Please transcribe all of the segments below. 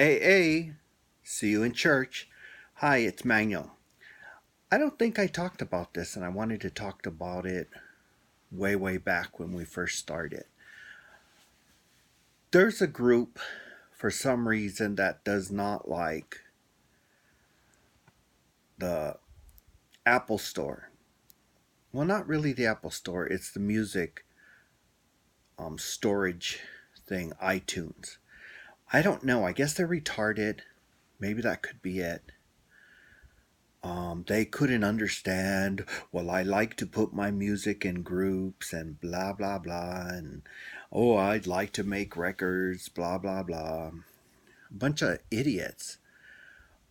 AA, see you in church. Hi, it's Manuel. I don't think I talked about this, and I wanted to talk about it way back when we first started. There's a group, for some reason, that does not like the Apple Store. Well, not really the Apple Store, it's the music storage thing, iTunes. I don't know. I guess they're retarded. Maybe that could be it. They couldn't understand. Well, I like to put my music in groups and blah blah blah, and oh, I'd like to make records, blah blah blah. A bunch of idiots.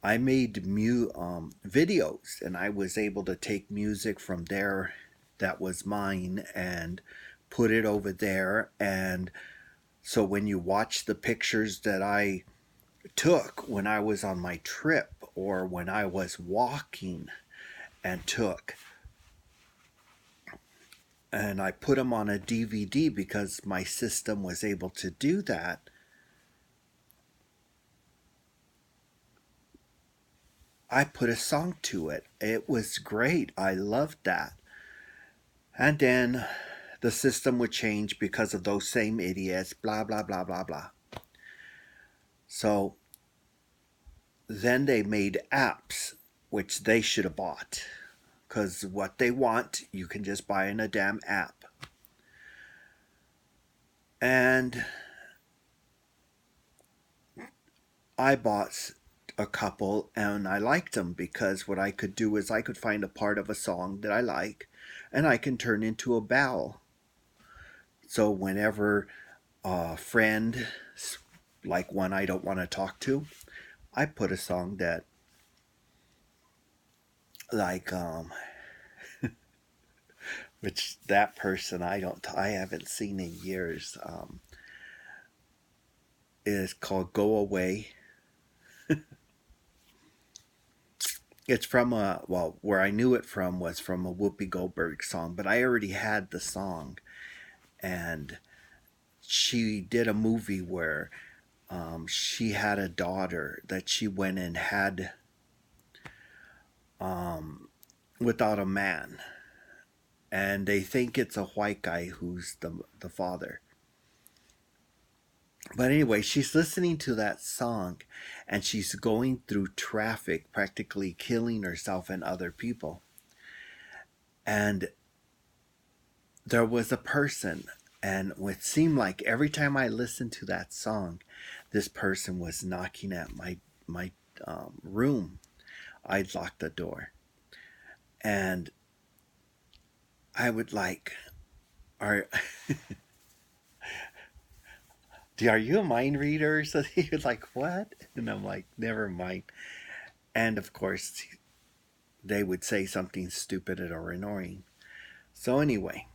I made videos, and I was able to take music from there that was mine and put it over there. And so when you watch the pictures that I took when I was on my trip or when I was walking and took, and I put them on a DVD because my system was able to do that. I put a song to it. It was great. I loved that. And then the system would change because of those same idiots, blah, blah, blah, blah, blah. So then they made apps, which they should have bought. Because what they want, you can just buy in a damn app. And I bought a couple and I liked them because what I could do is I could find a part of a song that I like and I can turn into a bell. So whenever a friend, like one I don't want to talk to, I put a song that, like, which that person I haven't seen in years, is called Go Away. It's from where I knew it from was from a Whoopi Goldberg song, but I already had the song. And she did a movie where she had a daughter that she went and had without a man. And they think it's a white guy who's the father. But anyway, she's listening to that song and she's going through traffic, practically killing herself and other people. And there was a person, and it seemed like every time I listened to that song, this person was knocking at my room. I'd lock the door. And I would like, are are you a mind reader? So he was like, what? And I'm like, never mind. And of course, they would say something stupid or annoying. So anyway,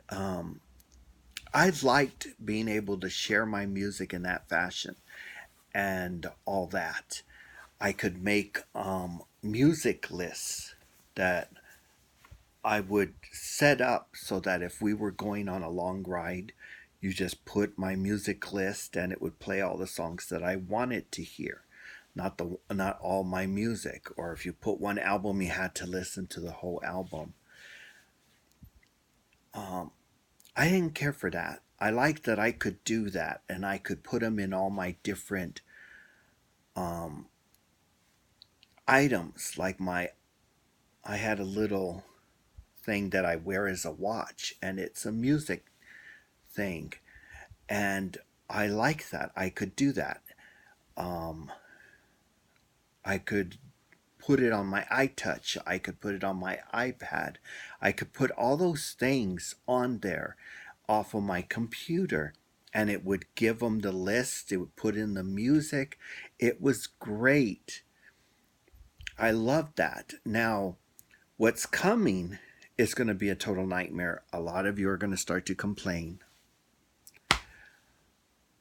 um, I liked being able to share my music in that fashion and all that. I could make music lists that I would set up so that if we were going on a long ride, you just put my music list and it would play all the songs that I wanted to hear. Not all my music, or if you put one album you had to listen to the whole album. Um, I didn't care for that. I liked that I could do that and I could put them in all my different um, items. Like I had a little thing that I wear as a watch, and it's a music thing, and I like that. I could do that. Um, I could put it on my iTouch. I could put it on my iPad. I could put all those things on there off of my computer, and it would give them the list. It would put in the music. It was great. I loved that. Now, what's coming is going to be a total nightmare. A lot of you are going to start to complain.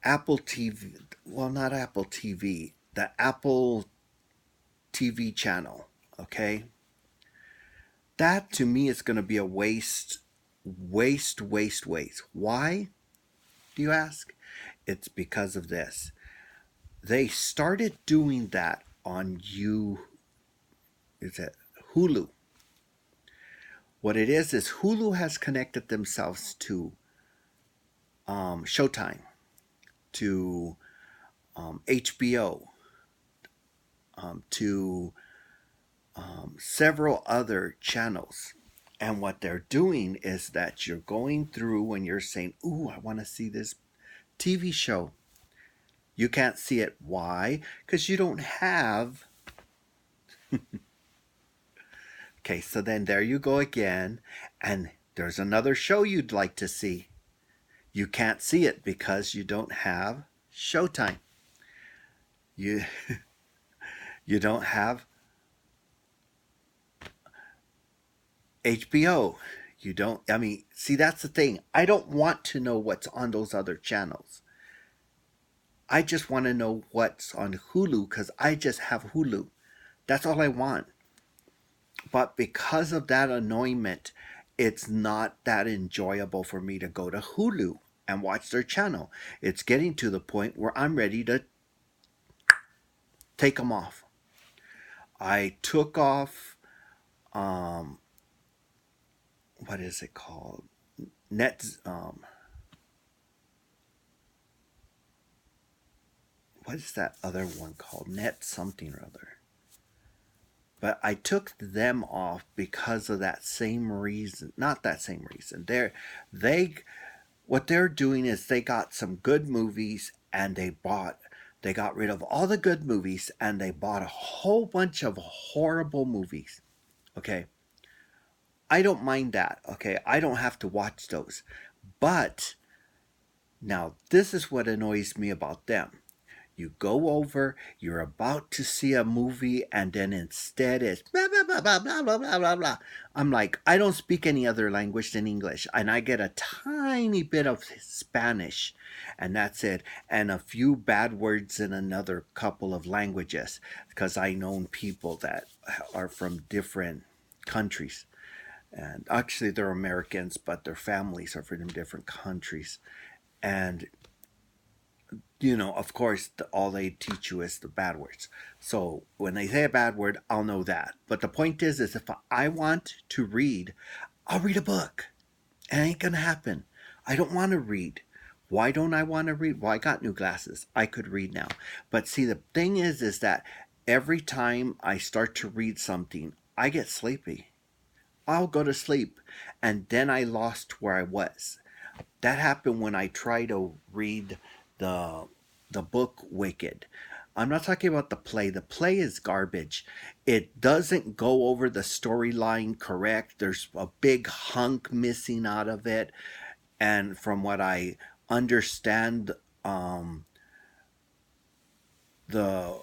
Apple TV, well, not Apple TV, the Apple TV channel, okay? That to me is going to be a waste. Why, do you ask? it's because of this. They started doing that on is it Hulu. What it is Hulu has connected themselves to Showtime, to HBO, to several other channels. And what they're doing is that you're going through and you're saying, "Ooh, I want to see this TV show." You can't see it. Why? Because you don't have. Okay, so then there you go again. And there's another show you'd like to see. You can't see it because you don't have Showtime. You you don't have HBO. You don't, I mean, see, that's the thing. I don't want to know what's on those other channels. I just want to know what's on Hulu because I just have Hulu. That's all I want. But because of that annoyment, it's not that enjoyable for me to go to Hulu and watch their channel. It's getting to the point where I'm ready to take them off. I took off, um, what is it called? Net, what is that other one called? Net something or other. But I took them off because of that same reason. Not that same reason. They what they're doing is they got some good movies and they got rid of all the good movies and they bought a whole bunch of horrible movies. Okay. I don't mind that. Okay. I don't have to watch those. But now this is what annoys me about them. You go over, you're about to see a movie, and then instead it's blah, blah, blah, blah, blah, blah, blah, blah, blah. I'm like, I don't speak any other language than English, and I get a tiny bit of Spanish, and that's it, and a few bad words in another couple of languages, because I know people that are from different countries. And actually, they're Americans, but their families are from different countries. And of course, all they teach you is the bad words. So when they say a bad word, I'll know that. But the point is if I want to read, I'll read a book. It ain't gonna happen. I don't want to read. Why don't I want to read? Well, I got new glasses. I could read now. But see, the thing is that every time I start to read something, I get sleepy. I'll go to sleep, and then I lost where I was. That happened when I tried to read the the book Wicked. I'm not talking about the play. The play is garbage. It doesn't go over the storyline correct. There's a big hunk missing out of it. And from what I understand, the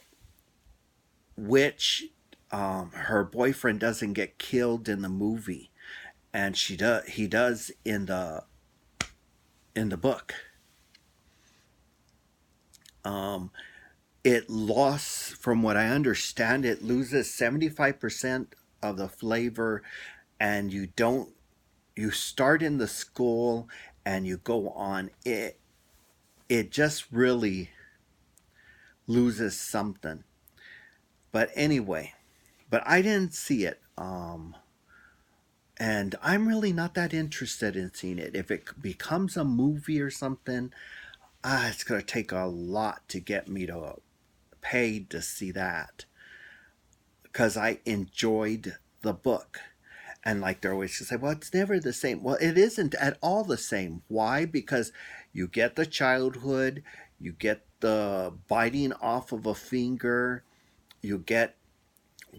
witch, her boyfriend doesn't get killed in the movie, and he does in the book. Um, it lost, from what I understand, it loses 75% of the flavor, and you start in the school and you go on. It just really loses something. But anyway, but I didn't see it. And I'm really not that interested in seeing it. If it becomes a movie or something, it's going to take a lot to get me to pay to see that because I enjoyed the book. And like they're always going to say, well, it's never the same. Well, it isn't at all the same. Why? Because you get the childhood, you get the biting off of a finger, you get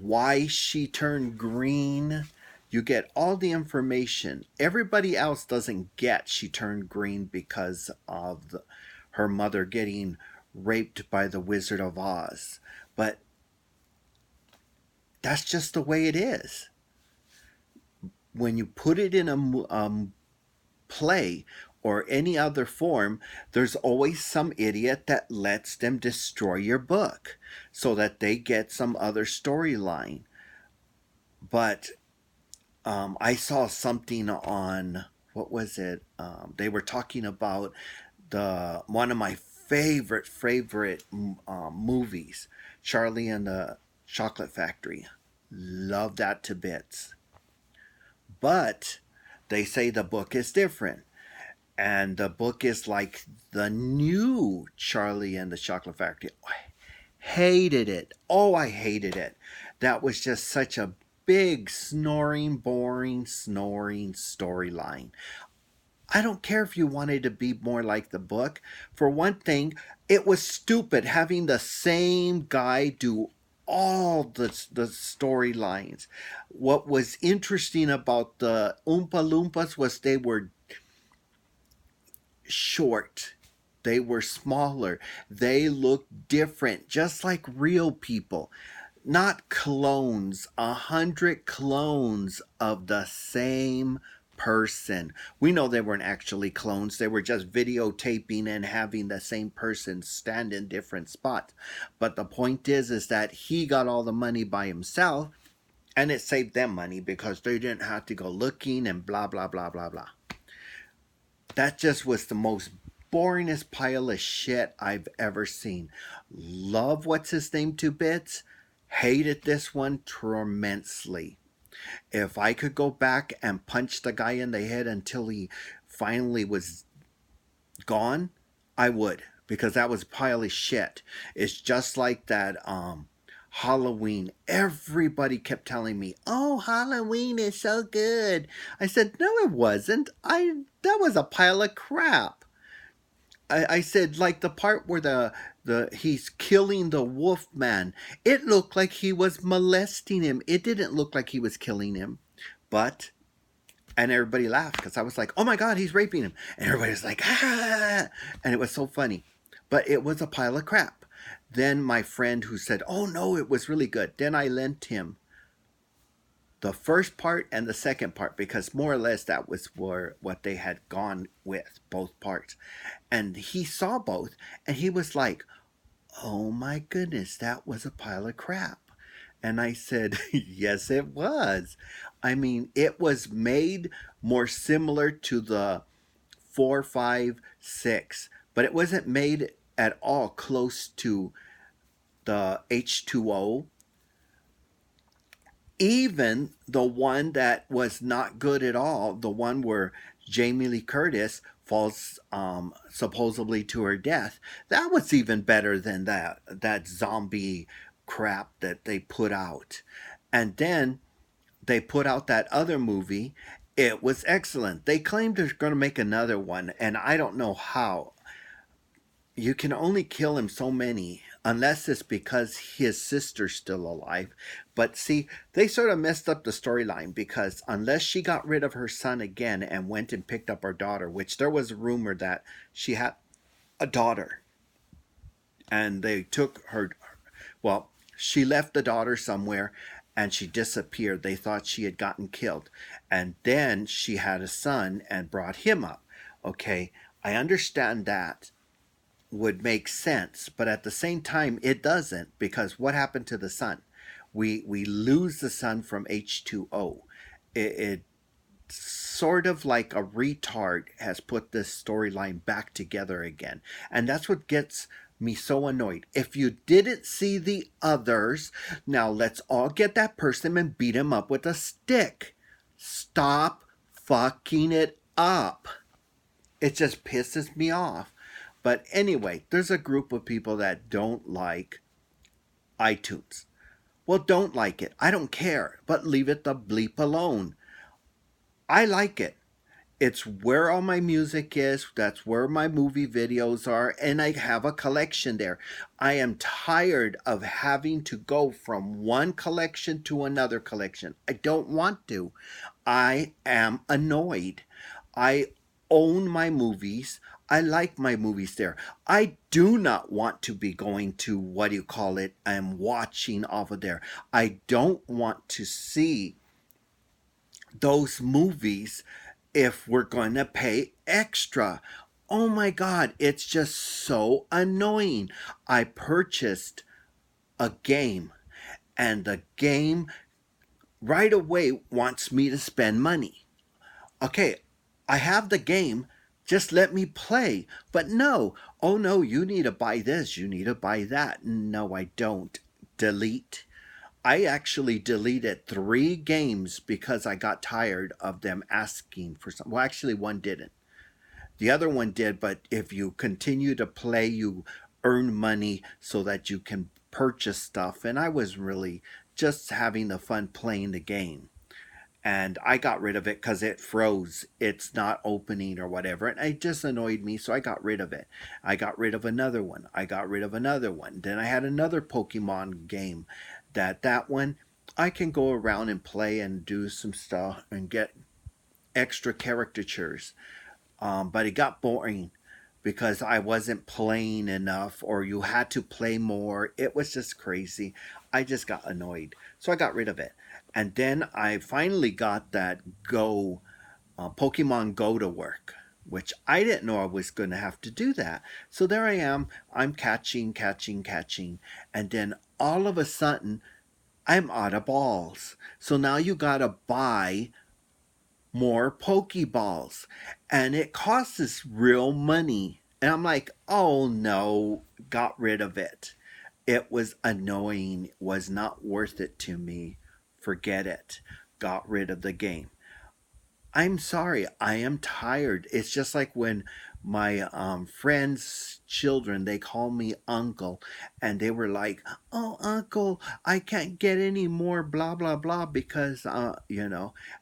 why she turned green. You get all the information. Everybody else doesn't get she turned green because of her mother getting raped by the Wizard of Oz. But that's just the way it is. When you put it in a play or any other form, there's always some idiot that lets them destroy your book so that they get some other storyline. But I saw something on, what was it? They were talking about the one of my favorite movies. Charlie and the Chocolate Factory. Love that to bits. But they say the book is different. And the book is like the new Charlie and the Chocolate Factory. I hated it. Oh, I hated it. That was just such a big, snoring, boring, snoring storyline. I don't care if you wanted to be more like the book. For one thing, it was stupid having the same guy do all the storylines. What was interesting about the Oompa Loompas was they were short. They were smaller. They looked different, just like real people. Not clones, 100 clones of the same person. We know they weren't actually clones. They were just videotaping and having the same person stand in different spots. But the point is that he got all the money by himself, and it saved them money because they didn't have to go looking and blah blah blah blah blah. That just was the most boringest pile of shit I've ever seen. Love what's his name to bits. Hated this one tremendously. If I could go back and punch the guy in the head until he finally was gone, I would, because that was a pile of shit. It's just like that Halloween. Everybody kept telling me, "Oh, Halloween is so good." I said, "No, it wasn't. I That was a pile of crap." I said, like the part where the he's killing the wolf man. It looked like he was molesting him. It didn't look like he was killing him. But and everybody laughed because I was like, "Oh my god, he's raping him." And everybody was like, "Ah!" And it was so funny. But it was a pile of crap. Then my friend who said, "Oh no, it was really good." Then I lent him the first part and the second part because more or less that was what they had gone with, both parts. And he saw both and he was like, "Oh my goodness, that was a pile of crap." And I said, "Yes, it was. I mean, it was made more similar to the 4, 5, 6, but it wasn't made at all close to the H2O. Even the one that was not good at all, the one where Jamie Lee Curtis falls supposedly to her death, that was even better than that zombie crap that they put out. And then they put out that other movie. It was excellent. They claimed they're going to make another one, and I don't know how. You can only kill him so many unless it's because his sister's still alive. But see, they sort of messed up the storyline because unless she got rid of her son again and went and picked up her daughter, which there was a rumor that she had a daughter and they took her, well, she left the daughter somewhere and she disappeared. They thought she had gotten killed. And then she had a son and brought him up. Okay, I understand that would make sense, but at the same time it doesn't because what happened to the sun? We lose the sun from H2O. It sort of like a retard has put this storyline back together again. And that's what gets me so annoyed. If you didn't see the others, now let's all get that person and beat him up with a stick. Stop fucking it up. It just pisses me off. But anyway, there's a group of people that don't like iTunes. Well, don't like it. I don't care, but leave it the bleep alone. I like it. It's where all my music is. That's where my movie videos are. And I have a collection there. I am tired of having to go from one collection to another collection. I don't want to. I am annoyed. I own my movies. I like my movies there. I do not want to be going to what do you call it and watching off of there. I don't want to see those movies if we're going to pay extra. Oh my God, it's just so annoying. I purchased a game and the game right away wants me to spend money. Okay, I have the game, Just let me play. But no, oh no, you need to buy this, you need to buy that. No, I don't. Delete. I actually deleted three games because I got tired of them asking for some. Well, actually, one didn't. The other one did, but if you continue to play, you earn money so that you can purchase stuff. And I was really just having the fun playing the game. And I got rid of it because it froze. It's not opening or whatever. And it just annoyed me, so I got rid of it. I got rid of another one. I got rid of another one. Then I had another Pokemon game that one I can go around and play and do some stuff and get extra caricatures. But it got boring because I wasn't playing enough or you had to play more. It was just crazy. I just got annoyed. So I got rid of it. And then I finally got that Pokemon Go to work, which I didn't know I was going to have to do that. So there I am. I'm catching, catching, catching. And then all of a sudden, I'm out of balls. So now you got to buy more Pokeballs. And it costs us real money. And I'm like, oh no, got rid of it. It was annoying, was not worth it to me. Forget it. Got rid of the game. I'm sorry, I am tired. It's just like when my friends' children, they call me uncle, and they were like, "Oh, uncle, I can't get any more blah blah blah because And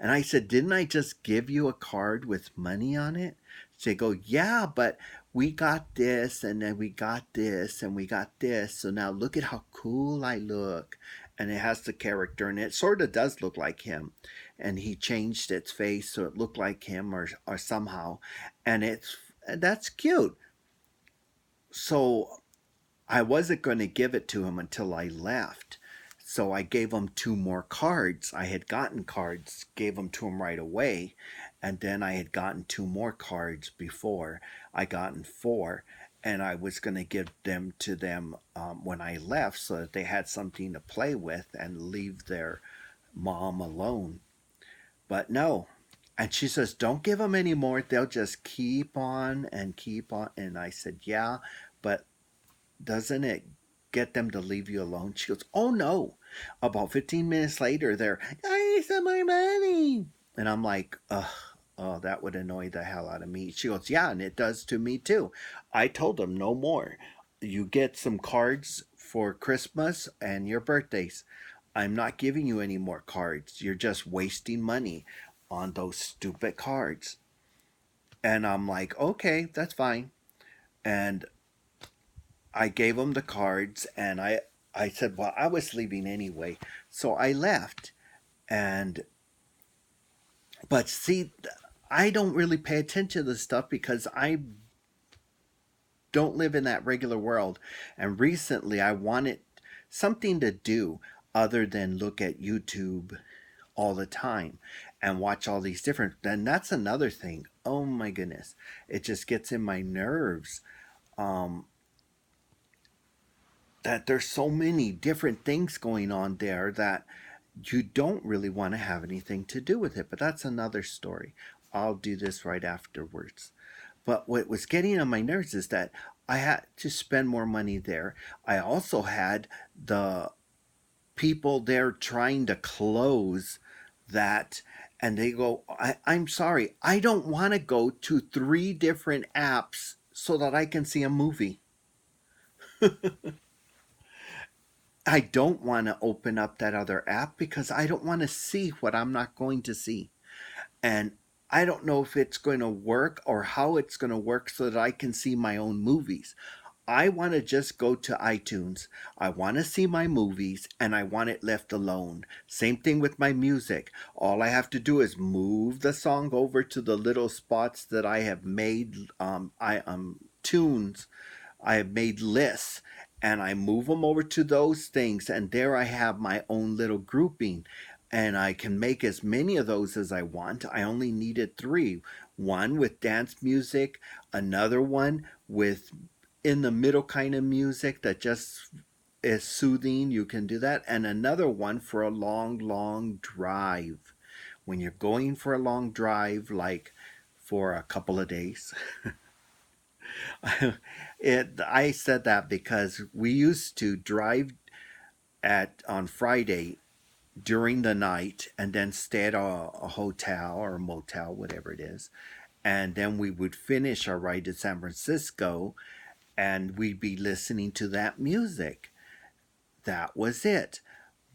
I said, "Didn't I just give you a card with money on it?" They go, "Yeah, but we got this, and then we got this, and we got this. So now look at how cool I look." And it has the character, and it sort of does look like him, and he changed its face so it looked like him or somehow, and that's cute. So I wasn't going to give it to him until I left. So I gave him two more cards. I had gotten cards, gave them to him right away, and then I had gotten two more cards before. I gotten four, and I was going to give them to them when I left so that they had something to play with and leave their mom alone. But no. And she says, don't give them any more. They'll just keep on and keep on. And I said, yeah, but doesn't it get them to leave you alone? She goes, oh no. About 15 minutes later, they're, I need some more money. And I'm like, ugh. Oh, that would annoy the hell out of me. She goes, yeah, and it does to me too. I told them no more. You get some cards for Christmas and your birthdays. I'm not giving you any more cards. You're just wasting money on those stupid cards. And I'm like, okay, that's fine. And I gave him the cards and I said, well, I was leaving anyway. So I left. And, but see, I don't really pay attention to this stuff because I don't live in that regular world. And recently I wanted something to do other than look at YouTube all the time and watch all these different. And that's another thing. Oh my goodness. It just gets in my nerves um, that there's so many different things going on there that you don't really want to have anything to do with it. But that's another story. I'll do this right afterwards. But what was getting on my nerves is that I had to spend more money there. I also had the people there trying to close that, and they go, I'm sorry, I don't want to go to three different apps so that I can see a movie. I don't want to open up that other app because I don't want to see what I'm not going to see. And I don't know if it's going to work or how it's going to work so that I can see my own movies. I want to just go to iTunes. I want to see my movies and I want it left alone. Same thing with my music. All I have to do is move the song over to the little spots that I have made I tunes. I have made lists and I move them over to those things and there I have my own little grouping and I can make as many of those as I want. I only needed three. One with dance music, another one with in the middle kind of music that just is soothing. You can do that. And another one for a long, long drive. When you're going for a long drive, like for a couple of days. I said that because we used to drive at on Friday during the night and then stay at a hotel or a motel, whatever it is. And then we would finish our ride to San Francisco and we'd be listening to that music. That was it.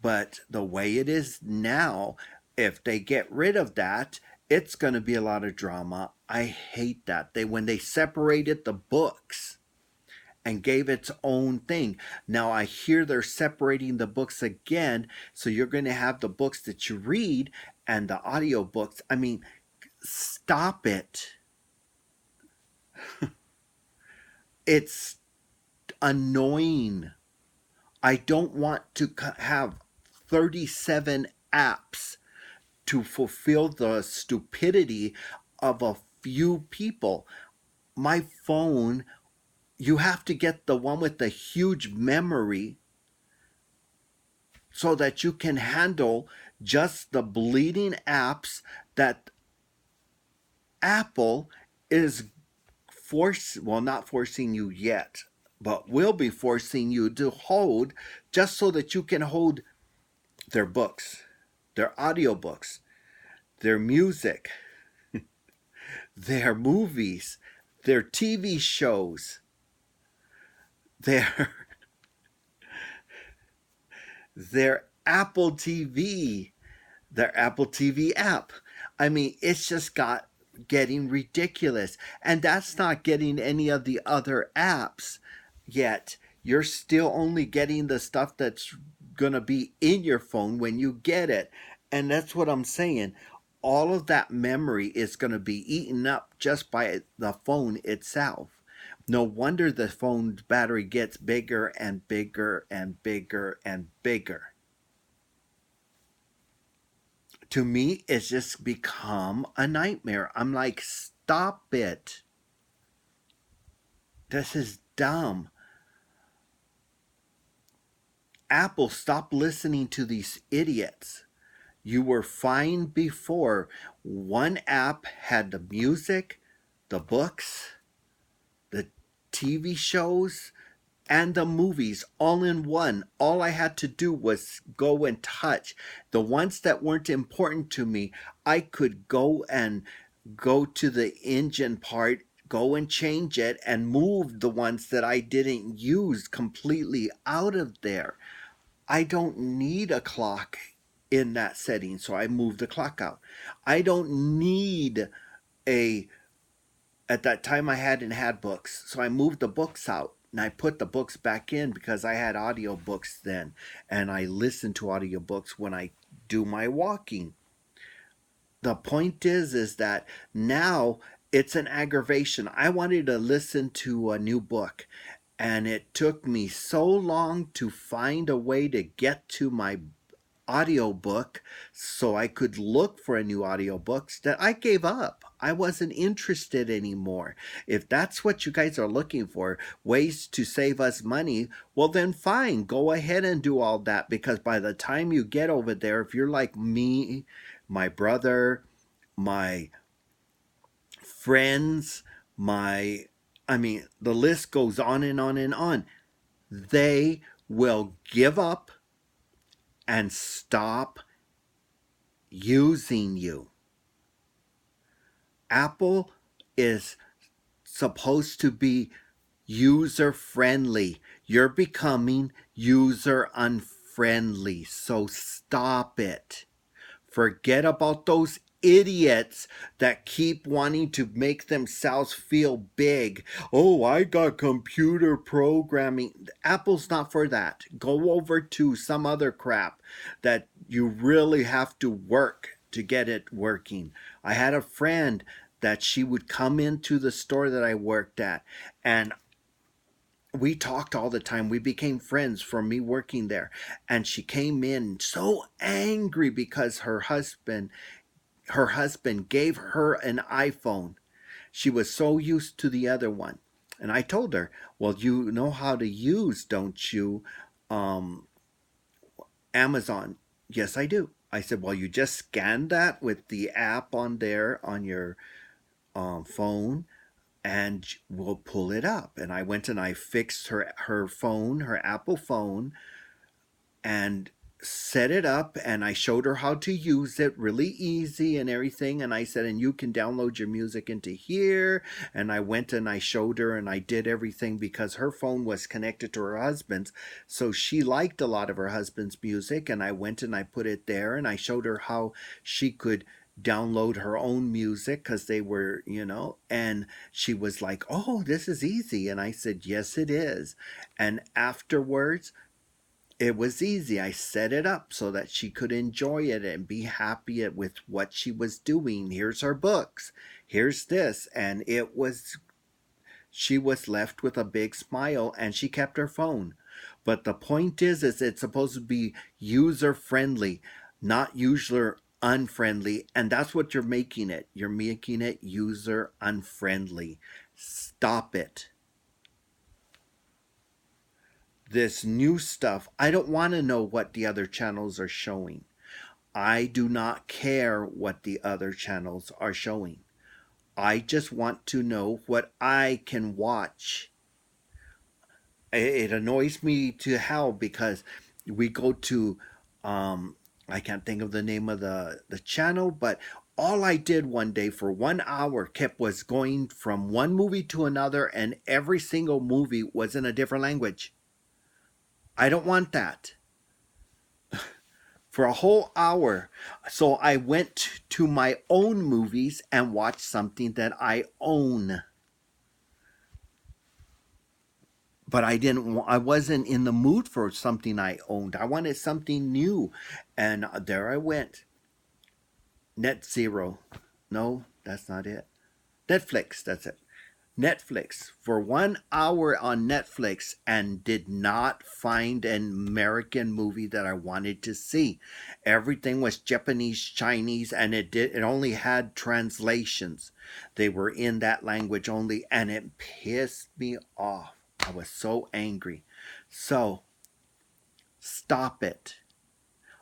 But the way it is now, if they get rid of that, it's going to be a lot of drama. I hate that. When they separated the books and gave its own thing. Now I hear they're separating the books again, so you're going to have the books that you read and the audio books. I mean, stop it. It's annoying. I don't want to have 37 apps to fulfill the stupidity of a few people. My phone, you have to get the one with the huge memory so that you can handle just the bleeding apps that Apple is not forcing you yet, but will be forcing you to hold just so that you can hold their books, their audiobooks, their music, their movies, their TV shows, their their Apple TV, their Apple TV app. I mean, it's just got getting ridiculous. And that's not getting any of the other apps yet. You're still only getting the stuff that's going to be in your phone when you get it. And that's what I'm saying. All of that memory is going to be eaten up just by the phone itself. No wonder the phone's battery gets bigger and bigger and bigger and bigger. To me, it's just become a nightmare. I'm like, stop it. This is dumb. Apple, stop listening to these idiots. You were fine before. One app had the music, the books, the TV shows, and the movies all in one. All I had to do was go and touch. The ones that weren't important to me, I could go to the engine part, go and change it, and move the ones that I didn't use completely out of there. I don't need a clock in that setting, so I moved the clock out. I don't need a at that time I hadn't had books, so I moved the books out and I put the books back in because I had audiobooks then and I listen to audiobooks when I do my walking. The point is that now it's an aggravation. I wanted to listen to a new book and it took me so long to find a way to get to my audiobook so I could look for a new audiobooks that I gave up. I wasn't interested anymore. If that's what you guys are looking for, ways to save us money, well then fine, go ahead and do all that because by the time you get over there, if you're like me, my brother, my friends, the list goes on and on and on. They will give up and stop using you. Apple is supposed to be user friendly. You're becoming user unfriendly. So stop it. Forget about those idiots that keep wanting to make themselves feel big. Oh, I got computer programming. Apple's not for that. Go over to some other crap that you really have to work to get it working. I had a friend that she would come into the store that I worked at and we talked all the time. We became friends from me working there. And she came in so angry because her husband gave her an iPhone. She was so used to the other one. And I told her, well, you know how to use, don't you, um, Amazon? Yes, I do. I said, well, you just scan that with the app on there on your phone and we'll pull it up. And I went and I fixed her phone, her Apple phone, and set it up, and I showed her how to use it really easy and everything, and I said, and you can download your music into here. And I went and I showed her and I did everything because her phone was connected to her husband's, so she liked a lot of her husband's music, and I went and I put it there, and I showed her how she could download her own music because they were, and she was like, oh, this is easy. And I said, yes it is. And afterwards, it was easy. I set it up so that she could enjoy it and be happy with what she was doing. Here's her books. Here's this. And she was left with a big smile, and she kept her phone. But the point is it's supposed to be user friendly, not user unfriendly. And that's what you're making it. You're making it user unfriendly. Stop it. This new stuff, I don't want to know what the other channels are showing. I do not care what the other channels are showing. I just want to know what I can watch. It annoys me to hell because we go to, I can't think of the name of the channel, but all I did one day for 1 hour was going from one movie to another, and every single movie was in a different language. I don't want that for a whole hour. So I went to my own movies and watched something that I own. But I wasn't in the mood for something I owned. I wanted something new. And there I went. Net Zero. No, that's not it. Netflix, that's it. Netflix for 1 hour on Netflix, and did not find an American movie that I wanted to see. Everything was Japanese, Chinese, and it only had translations. They were in that language only, and it pissed me off. I was so angry. So stop it.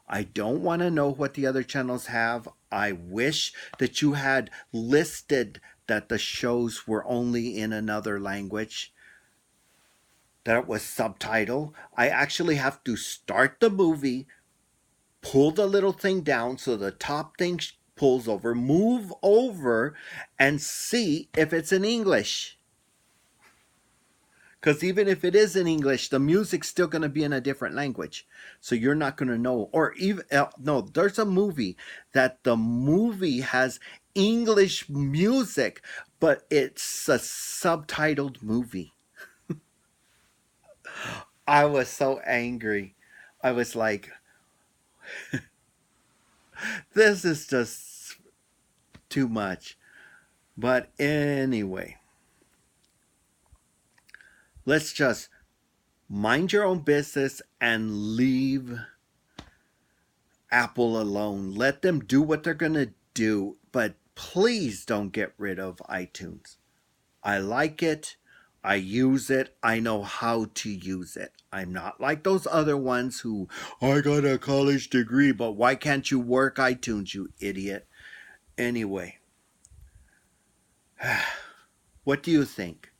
I don't want to know what the other channels have. I wish that you had listed that the shows were only in another language, that it was subtitled. I actually have to start the movie, pull the little thing down so the top thing pulls over, move over, and see if it's in English. Because even if it is in English, the music's still going to be in a different language. So you're not going to know. Or even, no, there's a movie that the movie has English music, but it's a subtitled movie. I was so angry. I was like, this is just too much. But anyway, let's just mind your own business and leave Apple alone. Let them do what they're going to do, but please don't get rid of iTunes. I like it. I use it. I know how to use it. I'm not like those other ones who, I got a college degree, but why can't you work iTunes, you idiot? Anyway, what do you think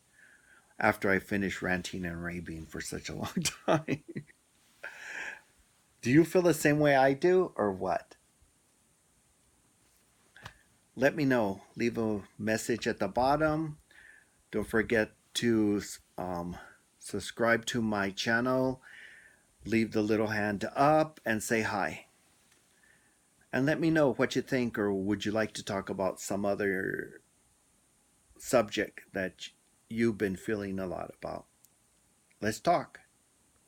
after I finish ranting and raving for such a long time? Do you feel the same way I do, or what? Let me know. Leave a message at the bottom. Don't forget to subscribe to my channel. Leave the little hand up and say hi. And let me know what you think, or would you like to talk about some other subject that you've been feeling a lot about. Let's talk.